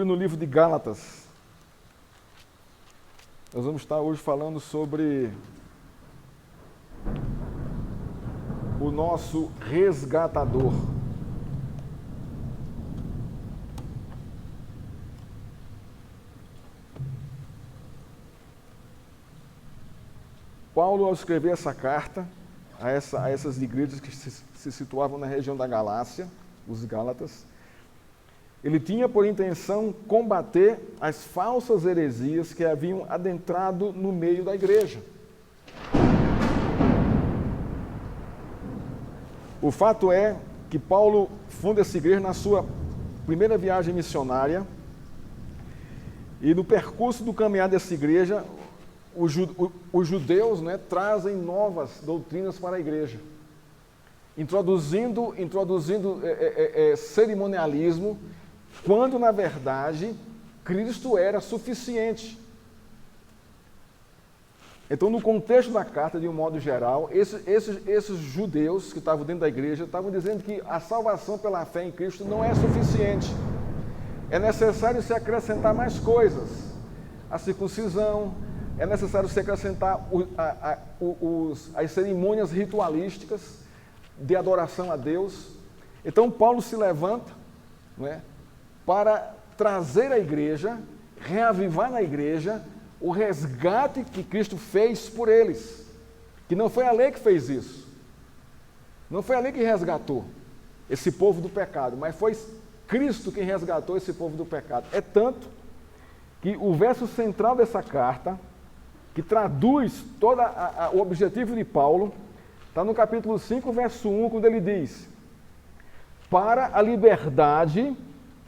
No livro de Gálatas, nós vamos estar hoje falando sobre o nosso resgatador. Paulo, ao escrever essa carta a essas igrejas que se situavam na região da Galácia, os Gálatas, ele tinha por intenção combater as falsas heresias que haviam adentrado no meio da igreja. O fato é que Paulo funda essa igreja na sua primeira viagem missionária e no percurso do caminhar dessa igreja, os judeus, trazem novas doutrinas para a igreja, introduzindo cerimonialismo, quando, na verdade, Cristo era suficiente. Então, no contexto da carta, de um modo geral, esses judeus que estavam dentro da igreja estavam dizendo que a salvação pela fé em Cristo não é suficiente. É necessário se acrescentar mais coisas. A circuncisão, é necessário se acrescentar as cerimônias ritualísticas de adoração a Deus. Então, Paulo se levanta, para trazer à igreja, reavivar na igreja o resgate que Cristo fez por eles. Que não foi a lei que fez isso. Não foi a lei que resgatou esse povo do pecado, mas foi Cristo quem resgatou esse povo do pecado. É tanto que o verso central dessa carta, que traduz todo o objetivo de Paulo, está no capítulo 5, verso 1, quando ele diz: para a liberdade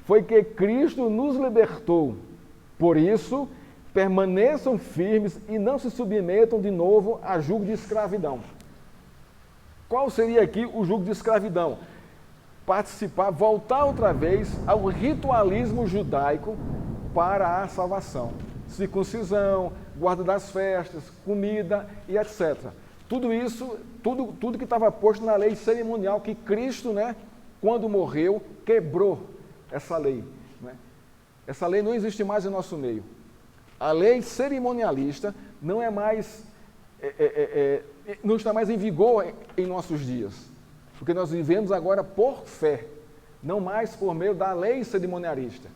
foi que Cristo nos libertou. Por isso, permaneçam firmes e não se submetam de novo a jugo de escravidão. Qual seria aqui o jugo de escravidão? Voltar outra vez ao ritualismo judaico para a salvação. Circuncisão, guarda das festas, comida e etc. Tudo isso, tudo que estava posto na lei cerimonial que Cristo, quando morreu, quebrou essa lei. Essa lei não existe mais em nosso meio. A lei cerimonialista não é mais, não está mais em vigor em nossos dias. Porque nós vivemos agora por fé, não mais por meio da lei cerimonialista.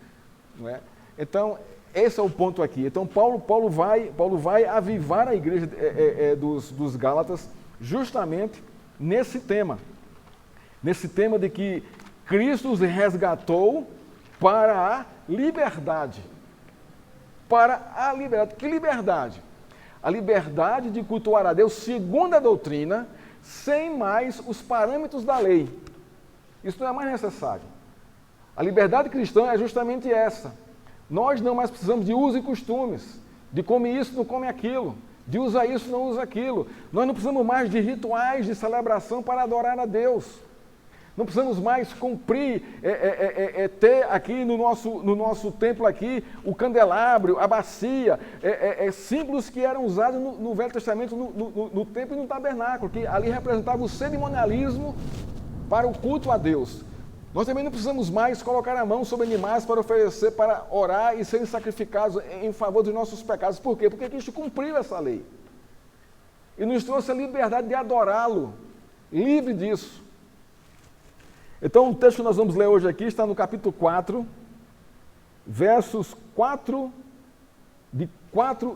Então, esse é o ponto aqui. Então, Paulo vai avivar a igreja dos Gálatas justamente nesse tema. Nesse tema de que Cristo os resgatou para a liberdade. Para a liberdade. Que liberdade? A liberdade de cultuar a Deus segundo a doutrina, sem mais os parâmetros da lei. Isso não é mais necessário. A liberdade cristã é justamente essa. Nós não mais precisamos de usos e costumes, de come isso, não come aquilo, de usa isso, não usa aquilo. Nós não precisamos mais de rituais de celebração para adorar a Deus. Não precisamos mais cumprir, ter aqui no nosso templo aqui o candelabro, a bacia, símbolos que eram usados no Velho Testamento, no templo e no tabernáculo, que ali representava o cerimonialismo para o culto a Deus. Nós também não precisamos mais colocar a mão sobre animais para oferecer, para orar e serem sacrificados em favor dos nossos pecados. Por quê? Porque Cristo cumpriu essa lei. E nos trouxe a liberdade de adorá-lo, livre disso. Então, o texto que nós vamos ler hoje aqui está no capítulo 4, versos 4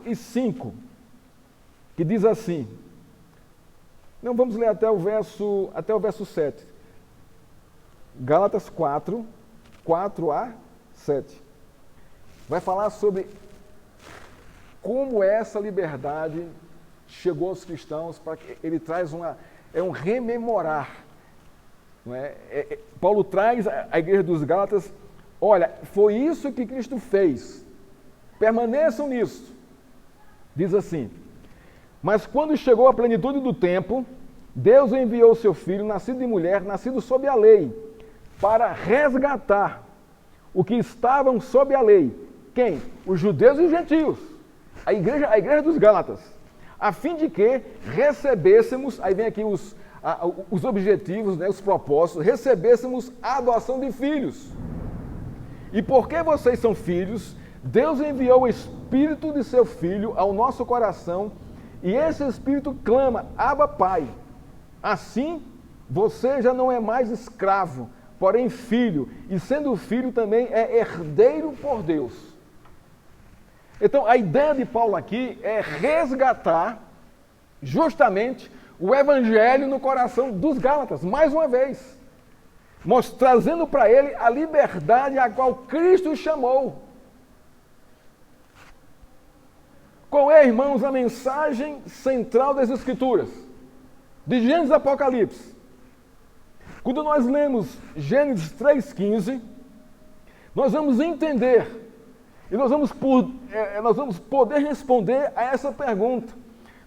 e 5, que diz assim. Não, vamos ler até o verso 7. Gálatas 4 a 7. Vai falar sobre como essa liberdade chegou aos cristãos, para que ele traz um rememorar. Paulo traz à igreja dos Gálatas, olha, foi isso que Cristo fez, permaneçam nisso. Diz assim: mas quando chegou a plenitude do tempo, Deus enviou seu Filho, nascido de mulher, nascido sob a lei, para resgatar o que estavam sob a lei. Quem? Os judeus e os gentios. A igreja dos Gálatas. A fim de que recebêssemos, aí vem aqui os objetivos, os propósitos, recebêssemos a adoção de filhos. E porque vocês são filhos, Deus enviou o Espírito de seu Filho ao nosso coração, e esse Espírito clama, Abba, Pai. Assim, você já não é mais escravo, porém filho, e sendo filho também é herdeiro por Deus. Então, a ideia de Paulo aqui é resgatar justamente o evangelho no coração dos Gálatas, mais uma vez, trazendo para ele a liberdade a qual Cristo os chamou. Qual é, irmãos, a mensagem central das Escrituras? De Gênesis a Apocalipse. Quando nós lemos Gênesis 3,15, nós vamos entender e nós vamos poder responder a essa pergunta.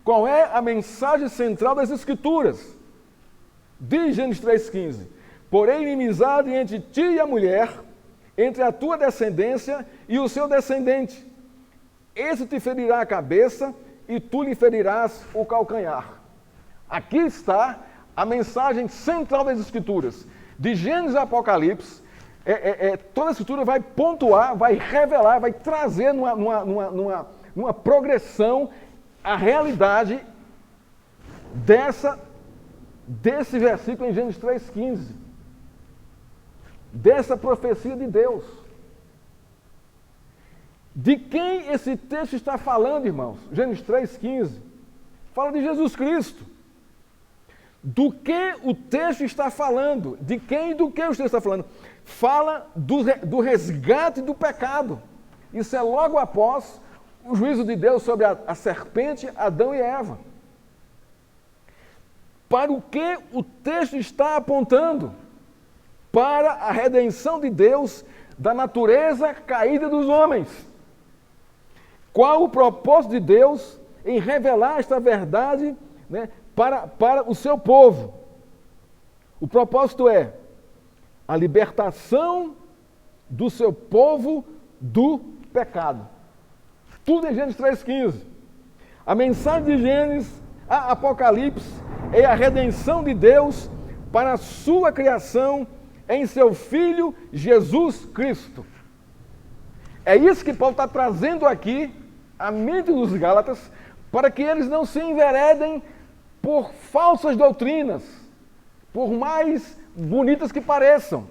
Qual é a mensagem central das Escrituras? Diz Gênesis 3,15: porém, inimizade entre ti e a mulher, entre a tua descendência e o seu descendente. Esse te ferirá a cabeça e tu lhe ferirás o calcanhar. Aqui está a mensagem central das Escrituras. De Gênesis a Apocalipse, toda a Escritura vai pontuar, vai revelar, vai trazer numa progressão a realidade desse versículo em Gênesis 3,15. Dessa profecia de Deus. De quem esse texto está falando, irmãos? Gênesis 3,15. Fala de Jesus Cristo. Do que o texto está falando? De quem e do que o texto está falando? Fala do resgate do pecado. Isso é logo após o juízo de Deus sobre a serpente, Adão e Eva. Para o que o texto está apontando? Para a redenção de Deus da natureza caída dos homens. Qual o propósito de Deus em revelar esta verdade, né, para o seu povo? O propósito é a libertação do seu povo do pecado. Tudo em Gênesis 3,15. A mensagem de Gênesis a Apocalipse é a redenção de Deus para a sua criação em seu Filho Jesus Cristo. É isso que Paulo está trazendo aqui à mente dos Gálatas, para que eles não se enveredem por falsas doutrinas, por mais bonitas que pareçam,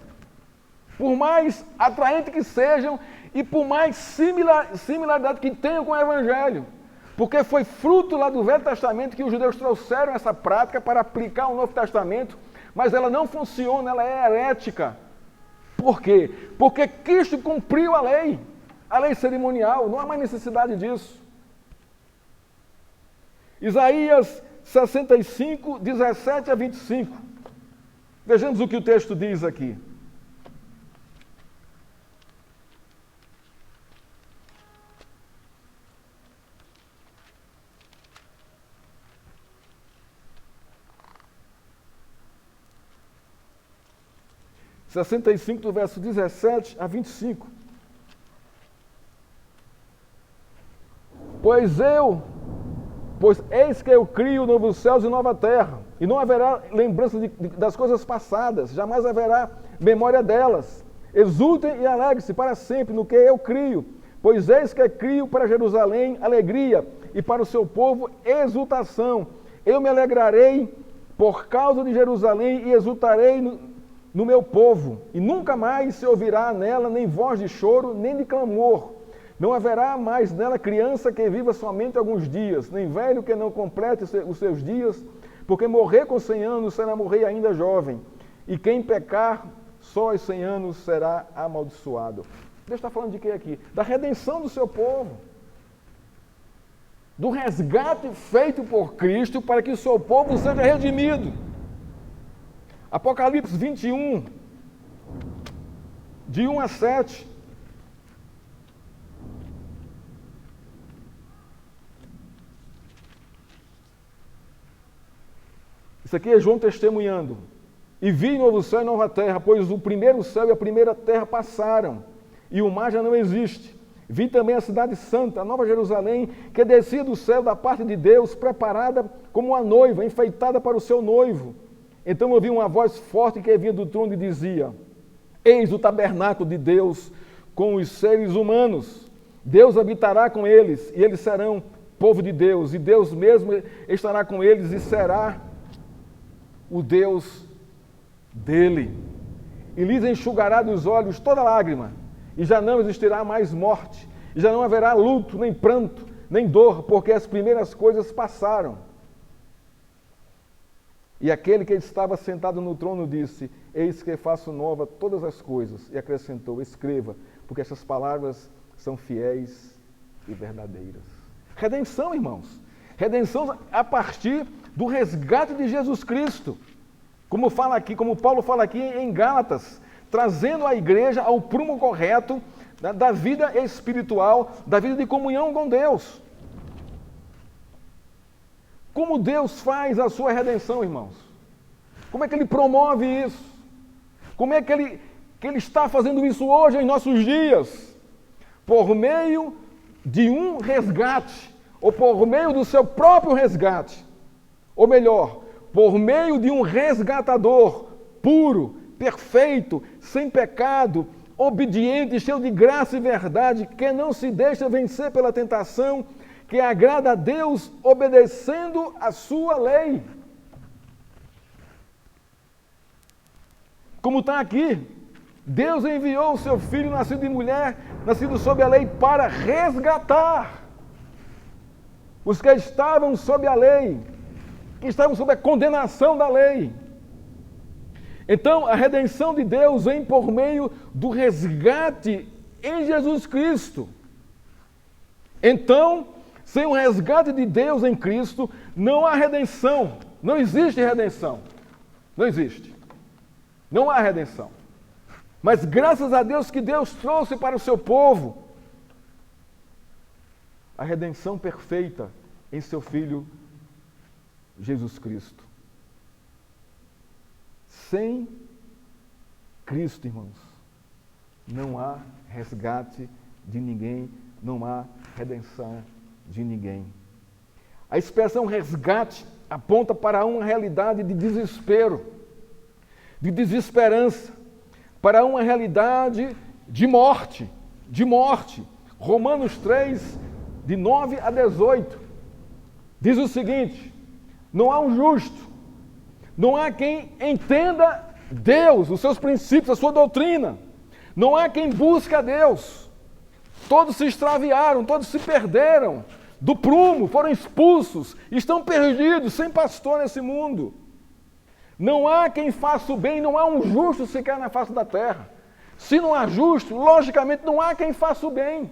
por mais atraentes que sejam e por mais similaridade que tenham com o Evangelho. Porque foi fruto lá do Velho Testamento que os judeus trouxeram essa prática para aplicar o Novo Testamento, mas ela não funciona, ela é herética. Por quê? Porque Cristo cumpriu a lei cerimonial, não há mais necessidade disso. Isaías 65, 17 a 25. Vejamos o que o texto diz aqui. Sessenta e cinco, do verso 17 a 25. Pois eis que eu crio novos céus e nova terra, e não haverá lembrança das coisas passadas, jamais haverá memória delas. Exultem e alegrem-se para sempre no que eu crio, pois eis que crio para Jerusalém alegria, e para o seu povo exultação. Eu me alegrarei por causa de Jerusalém e exultarei no meu povo, e nunca mais se ouvirá nela nem voz de choro, nem de clamor. Não haverá mais nela criança que viva somente alguns dias, nem velho que não complete os seus dias, porque morrer com 100 anos será morrer ainda jovem, e quem pecar só aos 100 anos será amaldiçoado. Deus está falando de quê aqui? Da redenção do seu povo. Do resgate feito por Cristo para que o seu povo seja redimido. Apocalipse 21, de 1 a 7. Isso aqui é João testemunhando. E vi novo céu e nova terra, pois o primeiro céu e a primeira terra passaram, e o mar já não existe. Vi também a cidade santa, a nova Jerusalém, que descia do céu da parte de Deus, preparada como uma noiva, enfeitada para o seu noivo. Então ouvi uma voz forte que vinha do trono e dizia: eis o tabernáculo de Deus com os seres humanos. Deus habitará com eles e eles serão povo de Deus, e Deus mesmo estará com eles e será o Deus dele. E lhes enxugará dos olhos toda lágrima, e já não existirá mais morte, e já não haverá luto, nem pranto, nem dor, porque as primeiras coisas passaram. E aquele que estava sentado no trono disse: eis que faço nova todas as coisas. E acrescentou: escreva, porque essas palavras são fiéis e verdadeiras. Redenção, irmãos. Redenção a partir do resgate de Jesus Cristo. Como Paulo fala aqui em Gálatas, trazendo a igreja ao prumo correto da vida espiritual, da vida de comunhão com Deus. Como Deus faz a sua redenção, irmãos? Como é que Ele promove isso? Como é que Ele está fazendo isso hoje, em nossos dias? Por meio de um resgate, ou por meio do seu próprio resgate. Ou melhor, por meio de um resgatador puro, perfeito, sem pecado, obediente, cheio de graça e verdade, que não se deixa vencer pela tentação, que agrada a Deus obedecendo a sua lei. Como está aqui, Deus enviou o seu Filho, nascido de mulher, nascido sob a lei, para resgatar os que estavam sob a lei, que estavam sob a condenação da lei. Então, a redenção de Deus vem por meio do resgate em Jesus Cristo. Então, sem o resgate de Deus em Cristo, não há redenção. Não existe redenção. Não existe. Não há redenção. Mas graças a Deus que Deus trouxe para o seu povo a redenção perfeita em seu Filho Jesus Cristo. Sem Cristo, irmãos, não há resgate de ninguém, não há redenção de ninguém. A expressão resgate aponta para uma realidade de desespero, de desesperança, para uma realidade de morte, Romanos 3, de 9 a 18, diz o seguinte: não há um justo, não há quem entenda Deus, os seus princípios, a sua doutrina, não há quem busque a Deus. Todos se extraviaram, todos se perderam do prumo, foram expulsos, estão perdidos, sem pastor nesse mundo. Não há quem faça o bem, não há um justo sequer na face da terra. Se não há justo, logicamente não há quem faça o bem.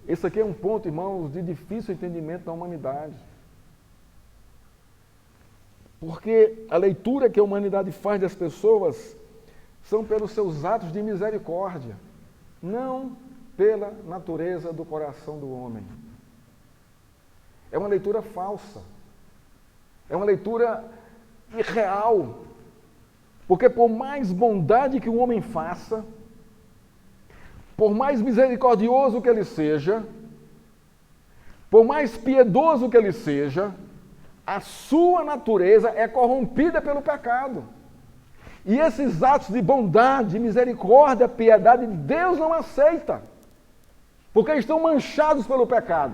Esse aqui é um ponto, irmãos, de difícil entendimento da humanidade. Porque a leitura que a humanidade faz das pessoas são pelos seus atos de misericórdia, não pela natureza do coração do homem. É uma leitura falsa. É uma leitura irreal. Porque por mais bondade que o homem faça, por mais misericordioso que ele seja, por mais piedoso que ele seja, a sua natureza é corrompida pelo pecado. E esses atos de bondade, misericórdia, piedade, Deus não aceita, porque estão manchados pelo pecado.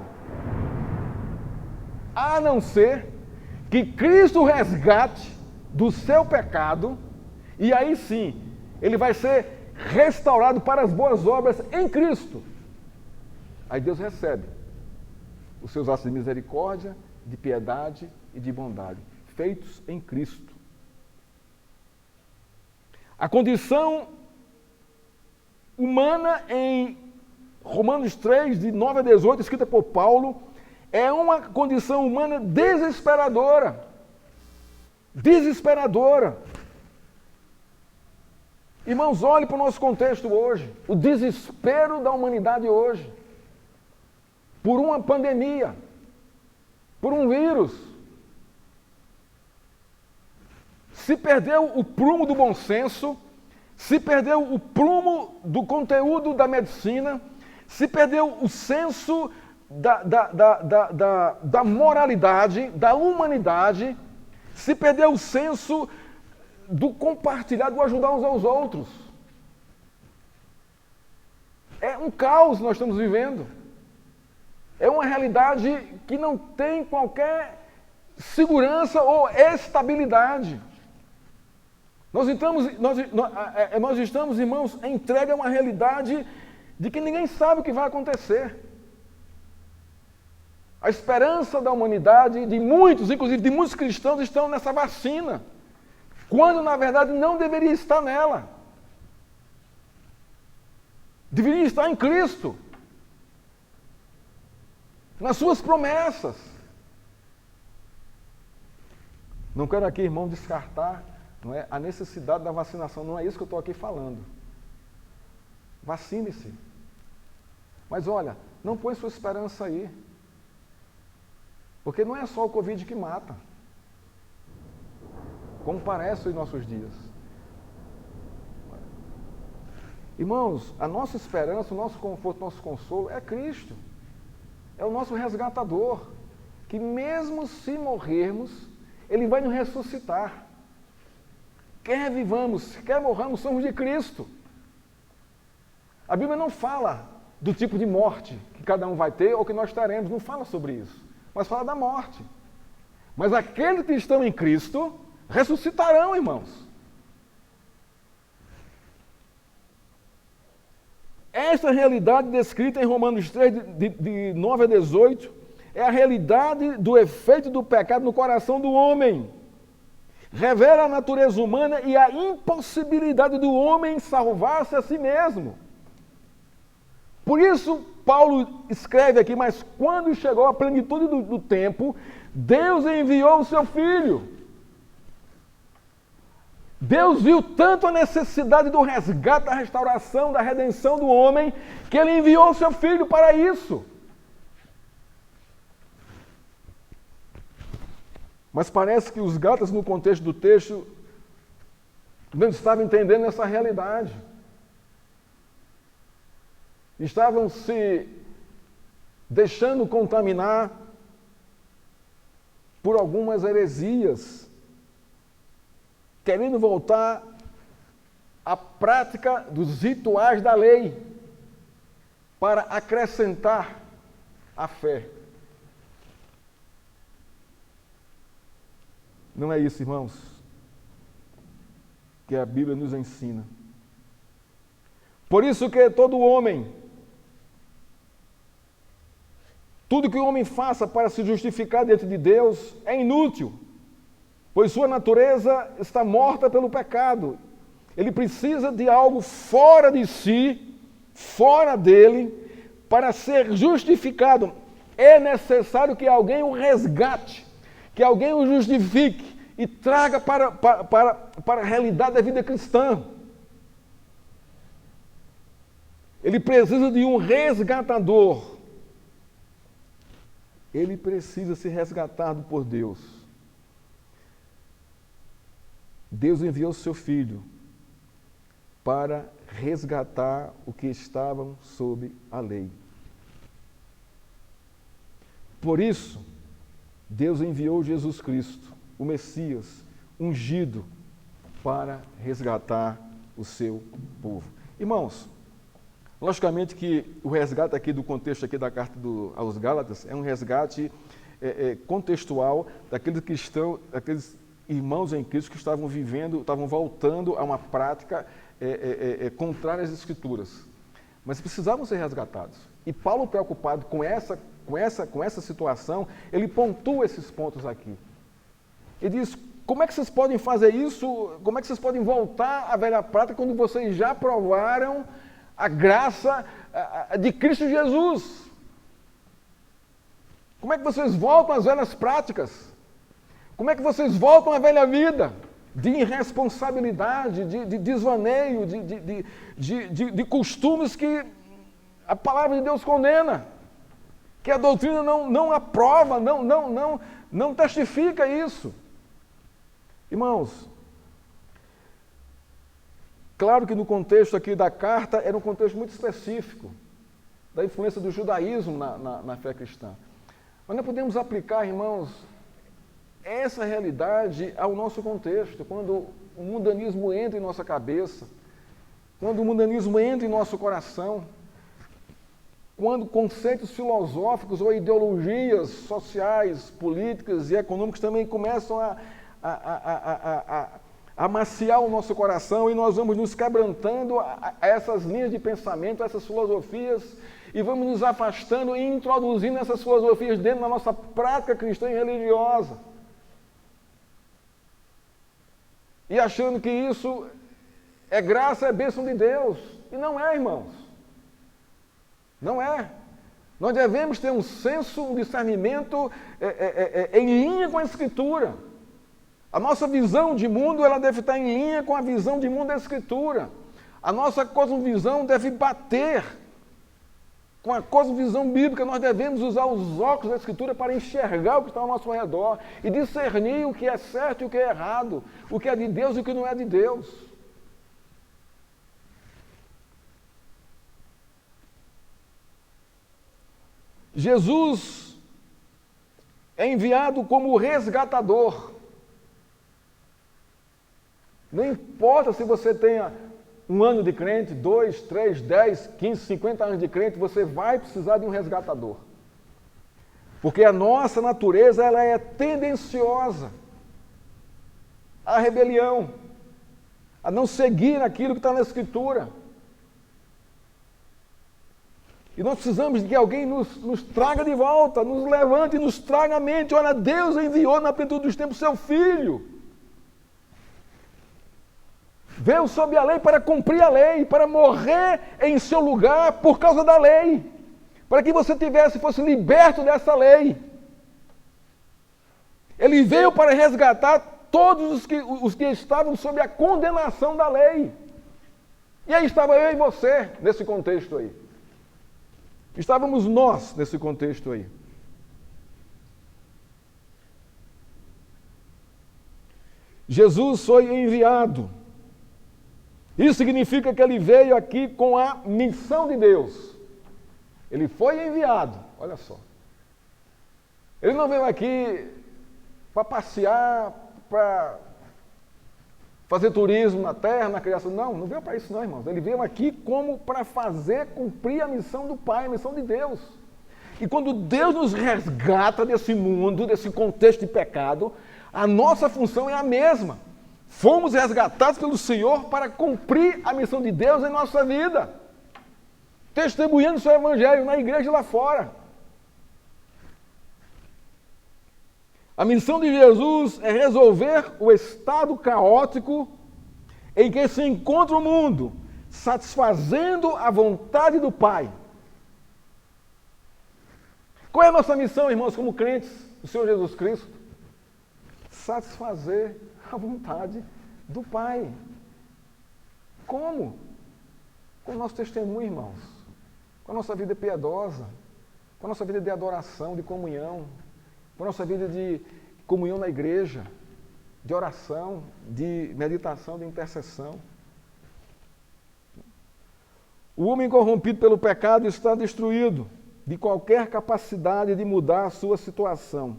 A não ser que Cristo resgate do seu pecado, e aí sim, ele vai ser restaurado para as boas obras em Cristo. Aí Deus recebe os seus atos de misericórdia, de piedade e de bondade, feitos em Cristo. A condição humana em Romanos 3, de 9 a 18, escrita por Paulo, é uma condição humana desesperadora. Desesperadora. Irmãos, olhe para o nosso contexto hoje, o desespero da humanidade hoje, por uma pandemia, por um vírus. Se perdeu o prumo do bom senso, se perdeu o prumo do conteúdo da medicina, se perdeu o senso da moralidade, da humanidade, se perdeu o senso do compartilhar, do ajudar uns aos outros. É um caos que nós estamos vivendo. É uma realidade que não tem qualquer segurança ou estabilidade. Nós estamos, irmãos, entregue a uma realidade de que ninguém sabe o que vai acontecer. A esperança da humanidade, de muitos, inclusive de muitos cristãos, estão nessa vacina, quando na verdade não deveria estar nela. Deveria estar em Cristo, nas suas promessas. Não quero aqui, irmão, descartar, não é, a necessidade da vacinação, não é isso que eu estou aqui falando. Vacine-se. Mas olha, não põe sua esperança aí. Porque não é só o Covid que mata, como parece em nossos dias. Irmãos, a nossa esperança, o nosso conforto, o nosso consolo é Cristo. É o nosso resgatador, que mesmo se morrermos, Ele vai nos ressuscitar. Quer vivamos, quer morramos, somos de Cristo. A Bíblia não fala do tipo de morte que cada um vai ter ou que nós teremos, não fala sobre isso, mas fala da morte. Mas aqueles que estão em Cristo ressuscitarão, irmãos. Esta realidade descrita em Romanos 3, de 9 a 18, é a realidade do efeito do pecado no coração do homem. Revela a natureza humana e a impossibilidade do homem salvar-se a si mesmo. Por isso, Paulo escreve aqui, mas quando chegou a plenitude do tempo, Deus enviou o seu Filho. Deus viu tanto a necessidade do resgate, da restauração, da redenção do homem, que Ele enviou o seu Filho para isso. Mas parece que os Gálatas, no contexto do texto, não estavam entendendo essa realidade. Estavam se deixando contaminar por algumas heresias, querendo voltar à prática dos rituais da lei para acrescentar a fé. Não é isso, irmãos, que a Bíblia nos ensina. Por isso que todo homem, tudo que o homem faça para se justificar diante de Deus é inútil, pois sua natureza está morta pelo pecado. Ele precisa de algo fora de si, fora dele, para ser justificado. É necessário que alguém o resgate, que alguém o justifique e traga para a realidade da vida cristã. Ele precisa de um resgatador. Ele precisa ser resgatado por Deus. Deus enviou o seu Filho para resgatar o que estavam sob a lei. Por isso, Deus enviou Jesus Cristo, o Messias, ungido, para resgatar o seu povo. Irmãos, logicamente que o resgate aqui do contexto aqui da carta aos Gálatas é um resgate contextual daqueles cristãos, daqueles irmãos em Cristo que estavam vivendo, estavam voltando a uma prática contrária às Escrituras. Mas precisavam ser resgatados. E Paulo, preocupado com essa situação, ele pontua esses pontos aqui. Ele diz, como é que vocês podem fazer isso? Como é que vocês podem voltar à velha prática quando vocês já provaram a graça de Cristo Jesus? Como é que vocês voltam às velhas práticas? Como é que vocês voltam à velha vida de irresponsabilidade, de desvaneio, de costumes que a palavra de Deus condena, que a doutrina não aprova, não testifica isso? Irmãos, claro que no contexto aqui da carta era um contexto muito específico, da influência do judaísmo na fé cristã. Mas nós podemos aplicar, irmãos, essa realidade ao nosso contexto. Quando o mundanismo entra em nossa cabeça, quando o mundanismo entra em nosso coração, quando conceitos filosóficos ou ideologias sociais, políticas e econômicas também começam a amaciar o nosso coração, e nós vamos nos quebrantando a essas linhas de pensamento, a essas filosofias, e vamos nos afastando e introduzindo essas filosofias dentro da nossa prática cristã e religiosa. E achando que isso é graça, é bênção de Deus. E não é, irmãos. Não é. Nós devemos ter um senso, um discernimento em linha com a Escritura. A nossa visão de mundo, ela deve estar em linha com a visão de mundo da Escritura. A nossa cosmovisão deve bater com a cosmovisão bíblica. Nós devemos usar os óculos da Escritura para enxergar o que está ao nosso redor e discernir o que é certo e o que é errado, o que é de Deus e o que não é de Deus. Jesus é enviado como resgatador. Não importa se você tenha 1 ano de crente, 2, 3, 10, 15, 50 anos de crente, você vai precisar de um resgatador. Porque a nossa natureza, ela é tendenciosa à rebelião, a não seguir aquilo que está na Escritura. E nós precisamos de que alguém nos traga de volta, nos levante e nos traga à mente. Olha, Deus enviou na plenitude dos tempos seu Filho. Veio sob a lei para cumprir a lei, para morrer em seu lugar por causa da lei, para que você fosse liberto dessa lei. Ele veio para resgatar todos os que estavam sob a condenação da lei. E aí estava eu e você nesse contexto aí. Estávamos nós nesse contexto aí. Jesus foi enviado. Isso significa que ele veio aqui com a missão de Deus. Ele foi enviado, olha só. Ele não veio aqui para passear, para fazer turismo na terra, na criação. Não veio para isso não, irmãos. Ele veio aqui como para fazer cumprir a missão do Pai, a missão de Deus. E quando Deus nos resgata desse mundo, desse contexto de pecado, a nossa função é a mesma. Fomos resgatados pelo Senhor para cumprir a missão de Deus em nossa vida, testemunhando o seu evangelho na igreja e lá fora. A missão de Jesus é resolver o estado caótico em que se encontra o mundo, satisfazendo a vontade do Pai. Qual é a nossa missão, irmãos, como crentes do Senhor Jesus Cristo? Satisfazer a vontade do Pai. Como? Com o nosso testemunho, irmãos. Com a nossa vida piedosa, com a nossa vida de adoração, de comunhão, com a nossa vida de comunhão na igreja, de oração, de meditação, de intercessão. O homem corrompido pelo pecado está destruído de qualquer capacidade de mudar a sua situação.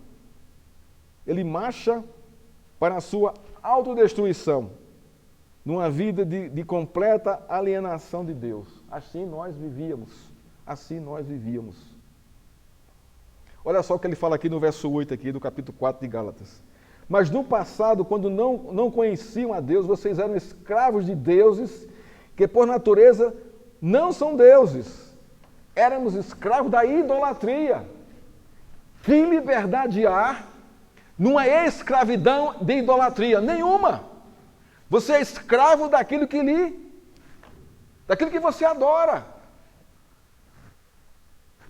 Ele marcha para a sua autodestruição, numa vida de completa alienação de Deus. Assim nós vivíamos. Olha só o que ele fala aqui no verso 8 aqui, do capítulo 4 de Gálatas. Mas no passado, quando não conheciam a Deus, vocês eram escravos de deuses que por natureza não são deuses. Éramos escravos da idolatria. Que liberdade há numa escravidão de idolatria? Nenhuma. Você é escravo daquilo que você adora.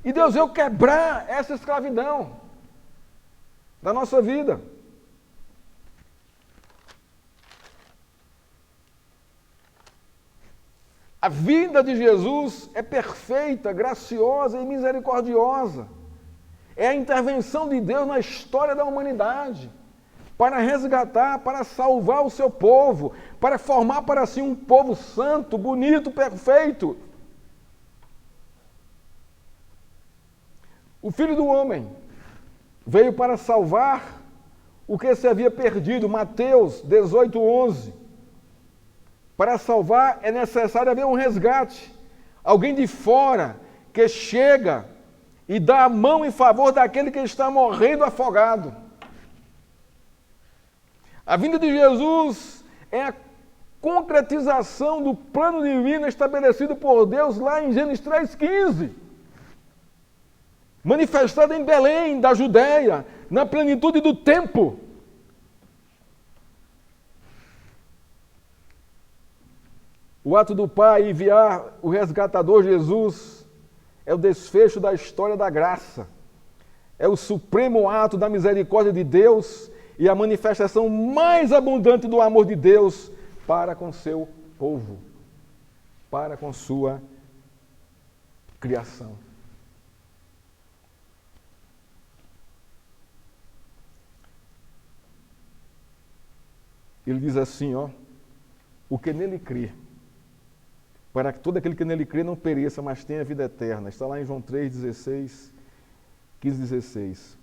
E Deus veio quebrar essa escravidão da nossa vida. A vida de Jesus é perfeita, graciosa e misericordiosa. É a intervenção de Deus na história da humanidade, para resgatar, para salvar o seu povo, para formar para si um povo santo, bonito, perfeito. O Filho do Homem veio para salvar o que se havia perdido. Mateus 18:11. Para salvar é necessário haver um resgate. Alguém de fora que chega e dá a mão em favor daquele que está morrendo afogado. A vinda de Jesus é a concretização do plano divino estabelecido por Deus lá em Gênesis 3:15. Manifestado em Belém, da Judéia, na plenitude do tempo. O ato do Pai enviar o resgatador Jesus é o desfecho da história da graça. É o supremo ato da misericórdia de Deus e a manifestação mais abundante do amor de Deus para com seu povo, para com sua criação. Ele diz assim, o que nele crê, para que todo aquele que nele crê não pereça, mas tenha vida eterna. Está lá em João 3:16, 15:16.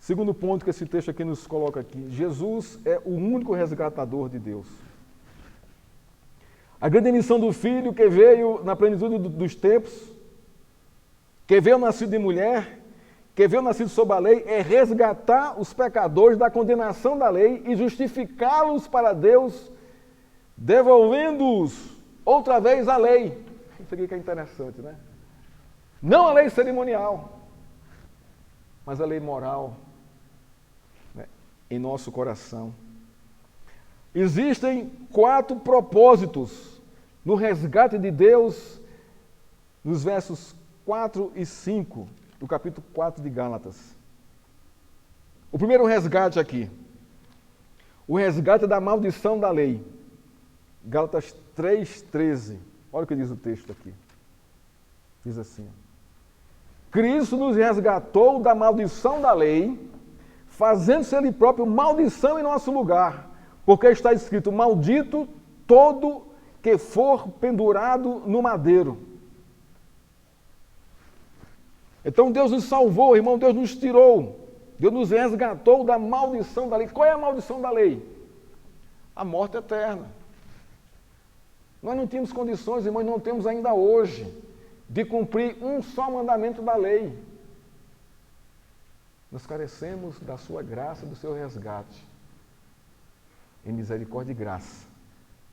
Segundo ponto que esse texto aqui nos coloca aqui, Jesus é o único resgatador de Deus. A grande missão do Filho que veio na plenitude dos tempos, que veio nascido de mulher, que veio nascido sob a lei, é resgatar os pecadores da condenação da lei e justificá-los para Deus, devolvendo-os outra vez à lei. Isso aqui que é interessante, né? Não a lei cerimonial, mas a lei moral, né, em nosso coração. Existem 4 propósitos no resgate de Deus, nos versos 4 e 5 do capítulo 4 de Gálatas. O primeiro resgate aqui, o resgate da maldição da lei. Gálatas 3:13. Olha o que diz o texto aqui. Diz assim: Cristo nos resgatou da maldição da lei, fazendo-se Ele próprio maldição em nosso lugar, porque está escrito: maldito todo que for pendurado no madeiro. Então Deus nos salvou, irmão, Deus nos tirou, Deus nos resgatou da maldição da lei. Qual é a maldição da lei? A morte eterna. Nós não tínhamos condições, irmãos, não temos ainda hoje, de cumprir um só mandamento da lei. Nós carecemos da sua graça, do seu resgate, em misericórdia e graça,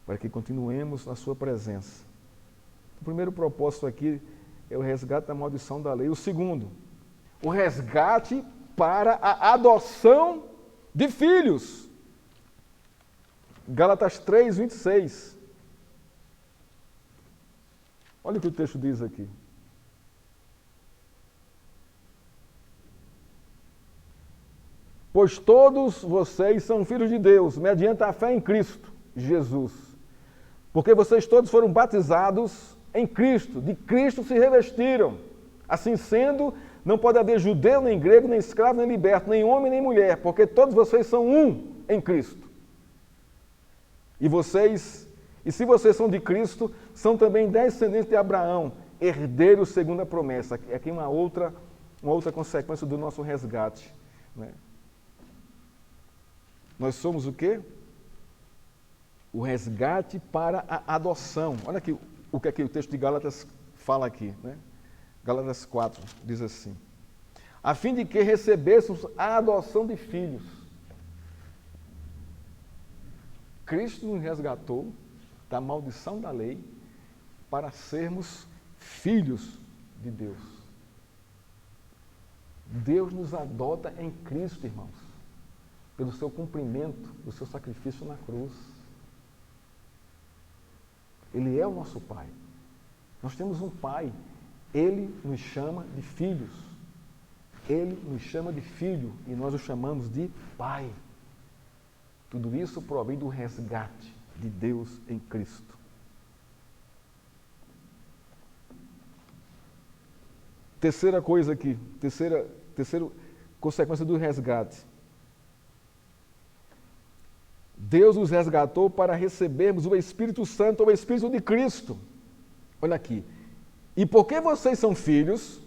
para que continuemos na sua presença. O primeiro propósito aqui é o resgate da maldição da lei. O segundo, o resgate para a adoção de filhos. Gálatas 3:26. Olha o que o texto diz aqui. Pois todos vocês são filhos de Deus, mediante a fé em Cristo Jesus. Porque vocês todos foram batizados em Cristo, de Cristo se revestiram. Assim sendo, não pode haver judeu, nem grego, nem escravo, nem liberto, nem homem, nem mulher, porque todos vocês são um em Cristo. E se vocês são de Cristo, são também descendentes de Abraão, herdeiros segundo a promessa. Aqui é uma outra consequência do nosso resgate, né? Nós somos o quê? O resgate para a adoção. Olha aqui o que aqui o texto de Gálatas fala aqui, né? Gálatas 4 diz assim: a fim de que recebêssemos a adoção de filhos. Cristo nos resgatou da maldição da lei para sermos filhos de Deus. Deus nos adota em Cristo, irmãos, pelo seu cumprimento, do seu sacrifício na cruz. Ele é o nosso Pai. Nós temos um Pai. Ele nos chama de filhos. Ele nos chama de filho e nós o chamamos de Pai. Tudo isso provém do resgate de Deus em Cristo. Terceira coisa aqui, terceira consequência do resgate. Deus nos resgatou para recebermos o Espírito Santo, o Espírito de Cristo. Olha aqui. E porque vocês são filhos,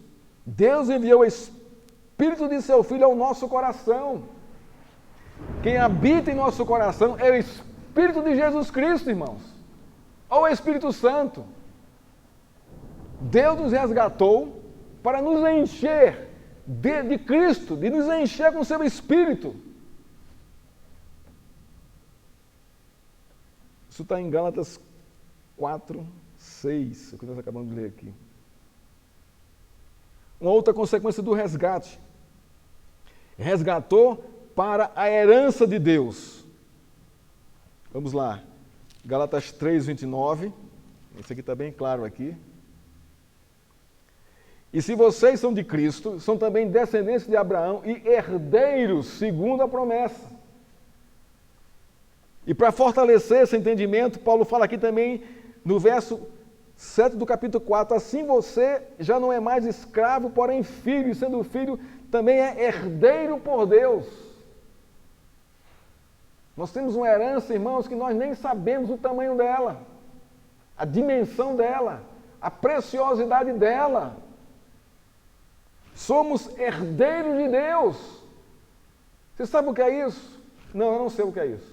Deus enviou o Espírito de seu Filho ao nosso coração. Quem habita em nosso coração é o Espírito de Jesus Cristo, irmãos. Ou o Espírito Santo. Deus nos resgatou para nos encher de Cristo, de nos encher com o seu Espírito. Isso está em Gálatas 4, 6, o que nós acabamos de ler aqui. Uma outra consequência do resgate. Resgatou para a herança de Deus. Vamos lá. Gálatas 3, 29. Esse aqui está bem claro aqui. E se vocês são de Cristo, são também descendentes de Abraão e herdeiros segundo a promessa. E para fortalecer esse entendimento, Paulo fala aqui também no verso 7 do capítulo 4, assim você já não é mais escravo, porém filho, e sendo filho, também é herdeiro por Deus. Nós temos uma herança, irmãos, que nós nem sabemos o tamanho dela, a dimensão dela, a preciosidade dela. Somos herdeiros de Deus. Você sabe o que é isso? Não, eu não sei o que é isso.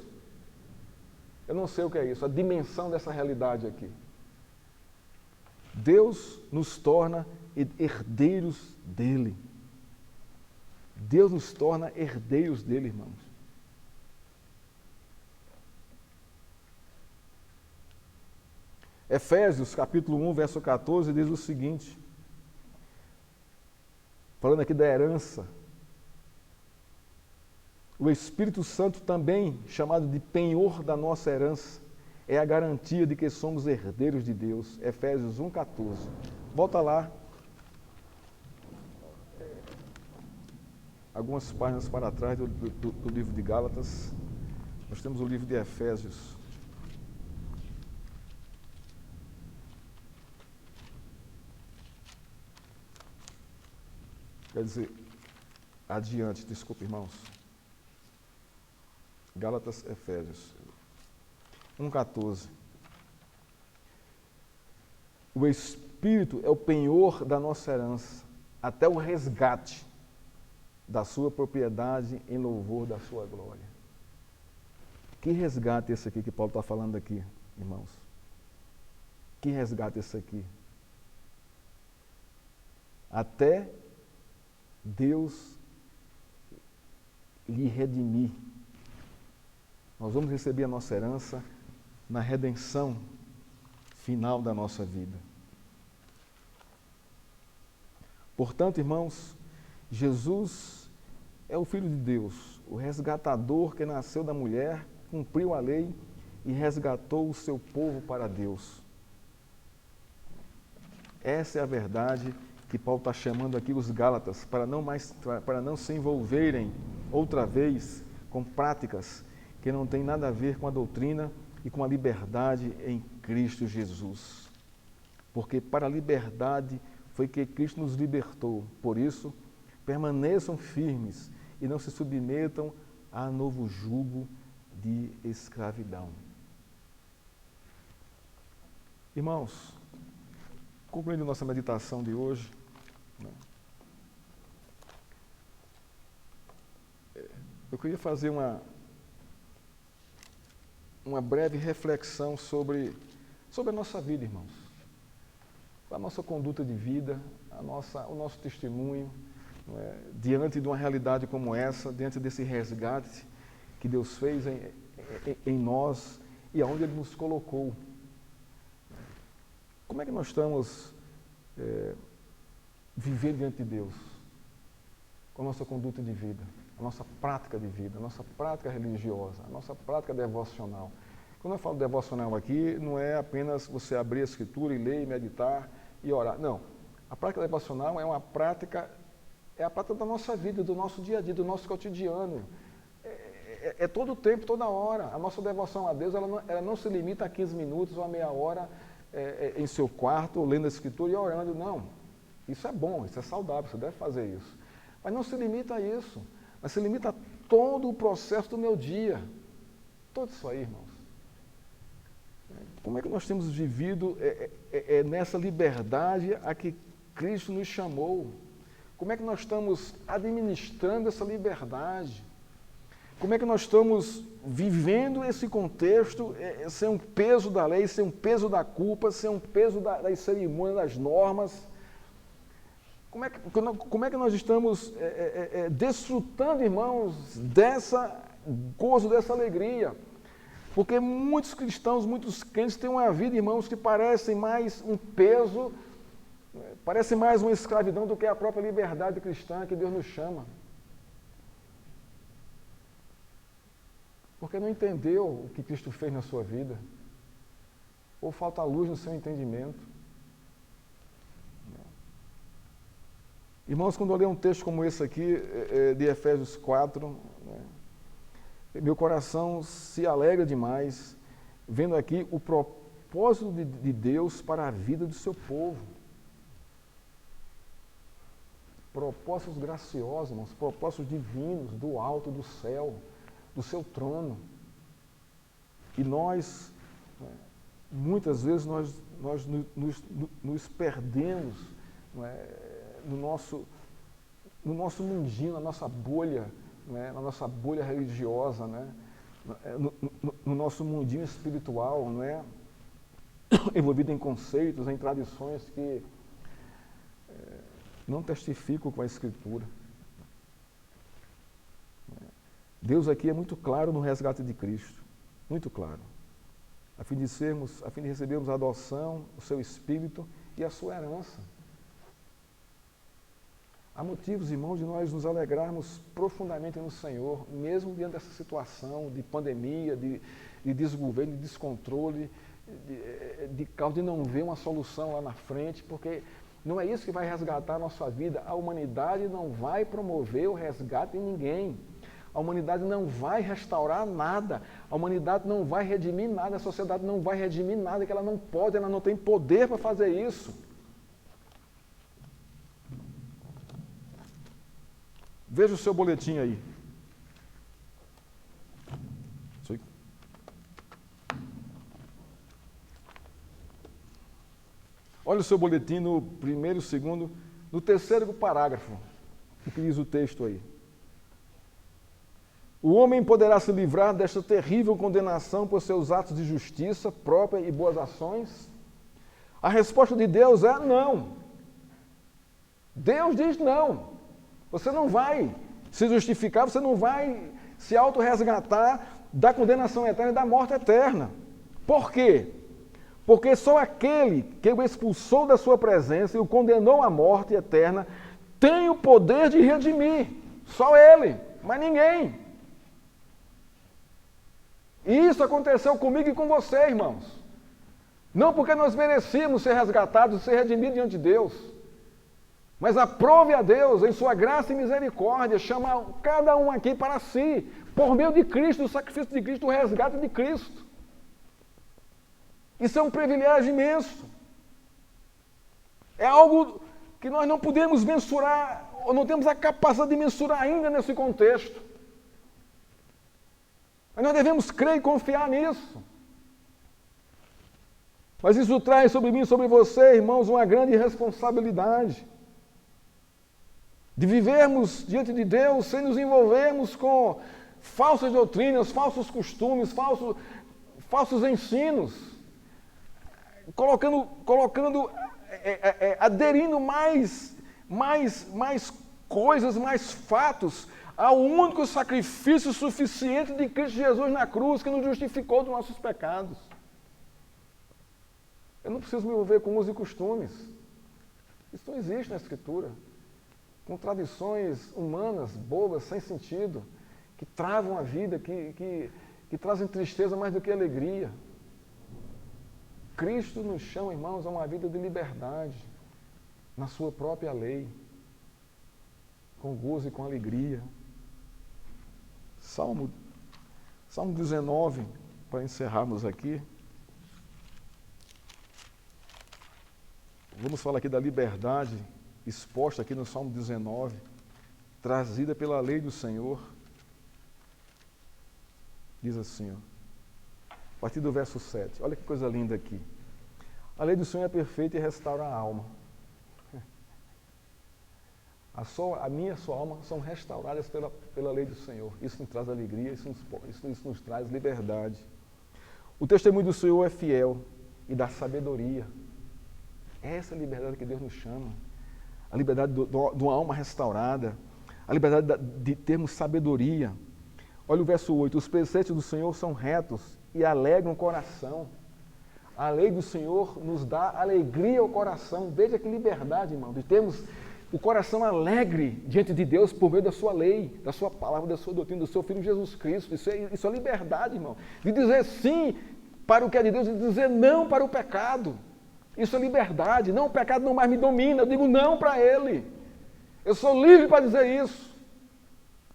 Eu não sei o que é isso, a dimensão dessa realidade aqui. Deus nos torna herdeiros dele. Deus nos torna herdeiros dele, irmãos. Efésios, capítulo 1, verso 14, diz o seguinte, falando aqui da herança. O Espírito Santo também, chamado de penhor da nossa herança, é a garantia de que somos herdeiros de Deus. Efésios 1,14. Volta lá. Algumas páginas para trás do livro de Gálatas. Nós temos o livro de Efésios. Quer dizer, adiante, desculpe, irmãos. Gálatas, Efésios 1,14. O Espírito é o penhor da nossa herança, até o resgate da sua propriedade em louvor da sua glória. Que resgate esse aqui que Paulo está falando aqui, irmãos? Que resgate esse aqui? Até Deus lhe redimir. Nós vamos receber a nossa herança na redenção final da nossa vida. Portanto, irmãos, Jesus é o Filho de Deus, o resgatador que nasceu da mulher, cumpriu a lei e resgatou o seu povo para Deus. Essa é a verdade que Paulo está chamando aqui os Gálatas, para não se envolverem outra vez com práticas que não têm nada a ver com a doutrina e com a liberdade em Cristo Jesus. Porque para a liberdade foi que Cristo nos libertou. Por isso, permaneçam firmes e não se submetam a novo jugo de escravidão. Irmãos, concluindo nossa meditação de hoje, eu queria fazer uma breve reflexão sobre a nossa vida, irmãos. A nossa conduta de vida, o nosso testemunho, diante de uma realidade como essa, diante desse resgate que Deus fez em nós e aonde Ele nos colocou. Como é que nós estamos vivendo diante de Deus? Com a nossa conduta de vida, a nossa prática de vida, a nossa prática religiosa, a nossa prática devocional. Quando eu falo devocional aqui, não é apenas você abrir a Escritura e ler, e meditar e orar. Não. A prática devocional é a prática da nossa vida, do nosso dia a dia, do nosso cotidiano. É todo o tempo, toda hora. A nossa devoção a Deus, ela não se limita a 15 minutos ou a meia hora em seu quarto, lendo a Escritura e orando. Não. Isso é bom, isso é saudável, você deve fazer isso. Mas não se limita a isso. Mas se limita a todo o processo do meu dia. Tudo isso aí, irmãos. Como é que nós temos vivido nessa liberdade a que Cristo nos chamou? Como é que nós estamos administrando essa liberdade? Como é que nós estamos vivendo esse contexto, sem um peso da lei, sem um peso da culpa, sem um peso das cerimônias, das normas? Como é que nós estamos desfrutando, irmãos, dessa gozo, dessa alegria? Porque muitos cristãos, muitos crentes têm uma vida, irmãos, que parece mais um peso, parece mais uma escravidão do que a própria liberdade cristã que Deus nos chama. Porque não entendeu o que Cristo fez na sua vida. Ou falta luz no seu entendimento. Irmãos, quando eu leio um texto como esse aqui, de Efésios 4, meu coração se alegra demais, vendo aqui o propósito de Deus para a vida do seu povo. Propósitos graciosos, irmãos, propósitos divinos, do alto, do céu, do seu trono. E nós, muitas vezes, nós nos perdemos no nosso mundinho, na nossa bolha, na nossa bolha religiosa, no nosso mundinho espiritual, envolvido em conceitos, em tradições que não testificam com a Escritura. Deus aqui é muito claro no resgate de Cristo, muito claro, a fim de recebermos a adoção, o seu Espírito e a sua herança. Há motivos, irmãos, de nós nos alegrarmos profundamente no Senhor, mesmo diante dessa situação de pandemia, de desgoverno, de descontrole, de causa de não ver uma solução lá na frente, porque não é isso que vai resgatar a nossa vida. A humanidade não vai promover o resgate de ninguém. A humanidade não vai restaurar nada. A humanidade não vai redimir nada. A sociedade não vai redimir nada, que ela não pode, ela não tem poder para fazer isso. Veja o seu boletim aí. Olha o seu boletim no primeiro, segundo, no terceiro parágrafo, o que diz o texto aí. O homem poderá se livrar desta terrível condenação por seus atos de justiça própria e boas ações? A resposta de Deus é não. Deus diz não. Você não vai se justificar, você não vai se autorresgatar da condenação eterna e da morte eterna. Por quê? Porque só aquele que o expulsou da sua presença e o condenou à morte eterna tem o poder de redimir. Só ele, mas ninguém. E isso aconteceu comigo e com você, irmãos. Não porque nós merecíamos ser resgatados, ser redimidos diante de Deus. Mas aprove a Deus, em sua graça e misericórdia, chamar cada um aqui para si, por meio de Cristo, do sacrifício de Cristo, o resgate de Cristo. Isso é um privilégio imenso. É algo que nós não podemos mensurar, ou não temos a capacidade de mensurar ainda nesse contexto. Mas nós devemos crer e confiar nisso. Mas isso traz sobre mim e sobre você, irmãos, uma grande responsabilidade. De vivermos diante de Deus sem nos envolvermos com falsas doutrinas, falsos costumes, falsos ensinos, aderindo mais coisas, mais fatos ao único sacrifício suficiente de Cristo Jesus na cruz, que nos justificou dos nossos pecados. Eu não preciso me envolver com usos e costumes. Isso não existe na Escritura. Com tradições humanas, bobas, sem sentido, que travam a vida, que trazem tristeza mais do que alegria. Cristo nos chama, irmãos, a uma vida de liberdade, na sua própria lei, com gozo e com alegria. Salmo 19, para encerrarmos aqui. Vamos falar aqui da liberdade exposta aqui no Salmo 19, trazida pela lei do Senhor. Diz assim, a partir do verso 7, olha que coisa linda aqui. A lei do Senhor é perfeita e restaura a alma. A minha e a sua alma são restauradas pela lei do Senhor. Isso nos traz alegria, isso nos traz liberdade. O testemunho do Senhor é fiel e dá sabedoria. É essa liberdade que Deus nos chama. A liberdade de uma alma restaurada. A liberdade de termos sabedoria. Olha o verso 8. Os preceitos do Senhor são retos e alegram o coração. A lei do Senhor nos dá alegria ao coração. Veja que liberdade, irmão, de termos o coração alegre diante de Deus por meio da sua lei, da sua palavra, da sua doutrina, do seu Filho Jesus Cristo. Isso é liberdade, irmão. De dizer sim para o que é de Deus e de dizer não para o pecado. Isso é liberdade. Não, o pecado não mais me domina. Eu digo não para ele. Eu sou livre para dizer isso.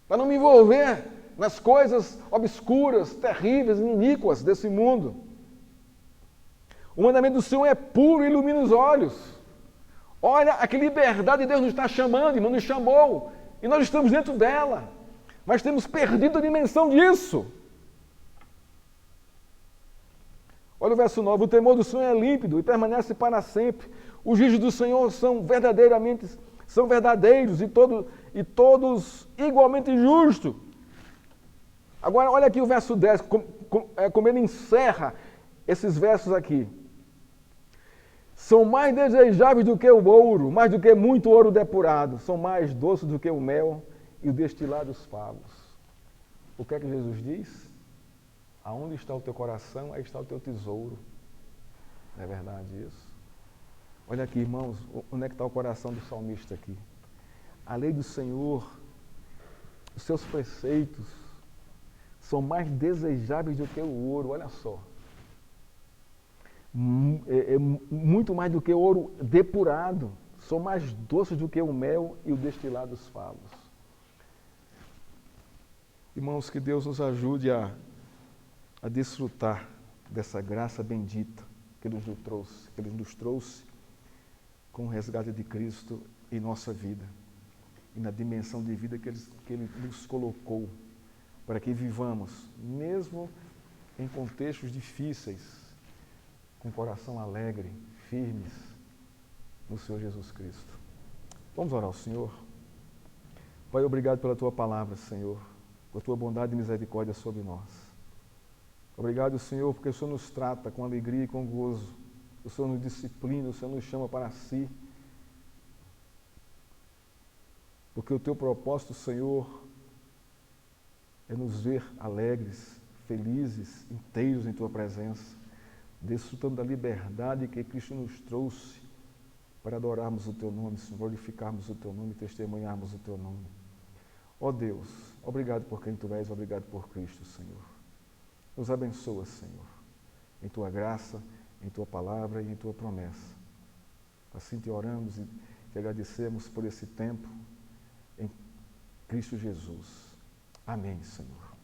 Para não me envolver nas coisas obscuras, terríveis, iníquas desse mundo. O mandamento do Senhor é puro e ilumina os olhos. Olha a que liberdade Deus nos está chamando, irmão, nos chamou. E nós estamos dentro dela. Mas temos perdido a dimensão disso. Olha o verso 9. O temor do Senhor é límpido e permanece para sempre. Os juízos do Senhor são verdadeiros e todos igualmente justos. Agora, olha aqui o verso 10, como ele encerra esses versos aqui. São mais desejáveis do que o ouro, mais do que muito ouro depurado. São mais doces do que o mel e o destilar dos favos. O que é que Jesus diz? Aonde está o teu coração, aí está o teu tesouro. Não é verdade isso? Olha aqui, irmãos, onde é que está o coração do salmista aqui? A lei do Senhor, os seus preceitos, são mais desejáveis do que o ouro, olha só. É muito mais do que ouro depurado, são mais doces do que o mel e o destilar dos favos. Irmãos, que Deus nos ajude a desfrutar dessa graça bendita que Ele nos trouxe com o resgate de Cristo em nossa vida e na dimensão de vida que Ele nos colocou para que vivamos, mesmo em contextos difíceis, com coração alegre, firmes no Senhor Jesus Cristo. Vamos orar ao Senhor. Pai, obrigado pela Tua palavra, Senhor, por Tua bondade e misericórdia sobre nós. Obrigado, Senhor, porque o Senhor nos trata com alegria e com gozo. O Senhor nos disciplina, o Senhor nos chama para si. Porque o Teu propósito, Senhor, é nos ver alegres, felizes, inteiros em Tua presença, desfrutando da liberdade que Cristo nos trouxe para adorarmos o Teu nome, glorificarmos o Teu nome e testemunharmos o Teu nome. Ó Deus, obrigado por quem Tu és, obrigado por Cristo, Senhor. Nos abençoa, Senhor, em Tua graça, em Tua palavra e em Tua promessa. Assim te oramos e te agradecemos por esse tempo em Cristo Jesus. Amém, Senhor.